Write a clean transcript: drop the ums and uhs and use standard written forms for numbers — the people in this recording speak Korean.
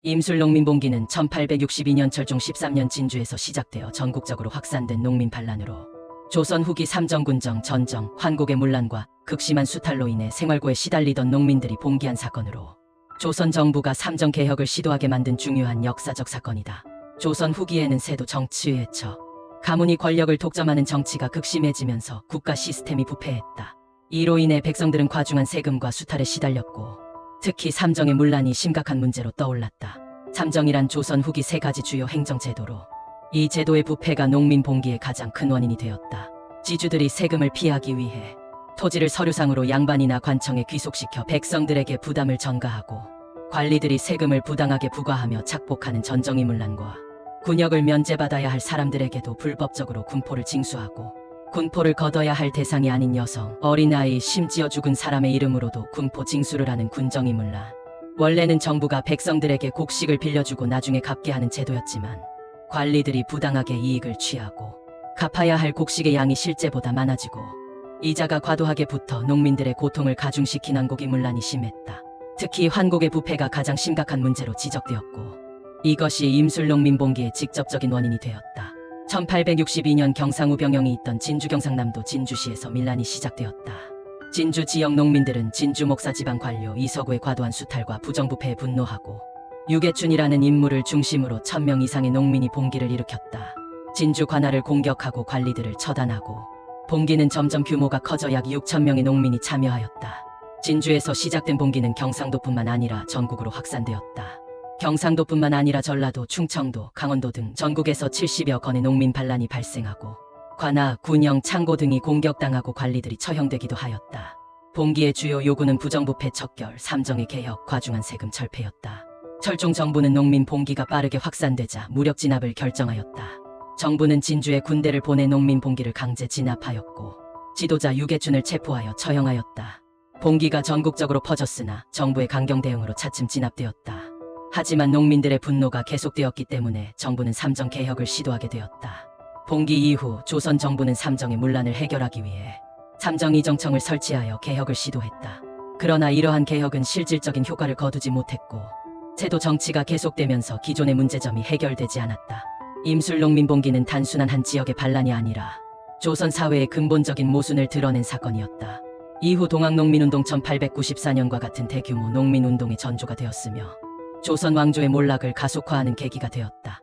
임술농민봉기는 1862년 철종 13년 진주에서 시작되어 전국적으로 확산된 농민 반란으로 조선 후기 삼정군정, 전정, 환곡의 문란과 극심한 수탈로 인해 생활고에 시달리던 농민들이 봉기한 사건으로 조선 정부가 삼정개혁을 시도하게 만든 중요한 역사적 사건이다. 조선 후기에는 세도 정치의 처, 가문이 권력을 독점하는 정치가 극심해지면서 국가 시스템이 부패했다. 이로 인해 백성들은 과중한 세금과 수탈에 시달렸고 특히 삼정의 문란이 심각한 문제로 떠올랐다. 삼정이란 조선 후기 세 가지 주요 행정제도로 이 제도의 부패가 농민 봉기의 가장 큰 원인이 되었다. 지주들이 세금을 피하기 위해 토지를 서류상으로 양반이나 관청에 귀속시켜 백성들에게 부담을 전가하고 관리들이 세금을 부당하게 부과하며 착복하는 전정의 문란과 군역을 면제받아야 할 사람들에게도 불법적으로 군포를 징수하고 군포를 걷어야 할 대상이 아닌 여성, 어린아이, 심지어 죽은 사람의 이름으로도 군포 징수를 하는 군정의 문란. 원래는 정부가 백성들에게 곡식을 빌려주고 나중에 갚게 하는 제도였지만 관리들이 부당하게 이익을 취하고 갚아야 할 곡식의 양이 실제보다 많아지고 이자가 과도하게 붙어 농민들의 고통을 가중시킨 환곡의 문란이 심했다. 특히 환곡의 부패가 가장 심각한 문제로 지적되었고 이것이 임술농민봉기의 직접적인 원인이 되었다. 1862년 경상우 병영이 있던 진주 경상남도 진주시에서 밀란이 시작되었다. 진주 지역 농민들은 진주 목사 지방 관료 이서구의 과도한 수탈과 부정부패에 분노하고 유계춘이라는 인물을 중심으로 1000명 이상의 농민이 봉기를 일으켰다. 진주 관할을 공격하고 관리들을 처단하고 봉기는 점점 규모가 커져 약 6000명의 농민이 참여하였다. 진주에서 시작된 봉기는 경상도뿐만 아니라 전국으로 확산되었다. 경상도뿐만 아니라 전라도, 충청도, 강원도 등 전국에서 70여 건의 농민 반란이 발생하고 관아, 군영, 창고 등이 공격당하고 관리들이 처형되기도 하였다. 봉기의 주요 요구는 부정부패 척결, 삼정의 개혁, 과중한 세금 철폐였다. 철종 정부는 농민 봉기가 빠르게 확산되자 무력 진압을 결정하였다. 정부는 진주에 군대를 보내 농민 봉기를 강제 진압하였고 지도자 유계춘을 체포하여 처형하였다. 봉기가 전국적으로 퍼졌으나 정부의 강경 대응으로 차츰 진압되었다. 하지만 농민들의 분노가 계속되었기 때문에 정부는 삼정 개혁을 시도하게 되었다. 봉기 이후 조선 정부는 삼정의 문란을 해결하기 위해 삼정이정청을 설치하여 개혁을 시도했다. 그러나 이러한 개혁은 실질적인 효과를 거두지 못했고 제도 정치가 계속되면서 기존의 문제점이 해결되지 않았다. 임술농민봉기는 단순한 한 지역의 반란이 아니라 조선 사회의 근본적인 모순을 드러낸 사건이었다. 이후 동학농민운동 1894년과 같은 대규모 농민운동의 전조가 되었으며 조선 왕조의 몰락을 가속화하는 계기가 되었다.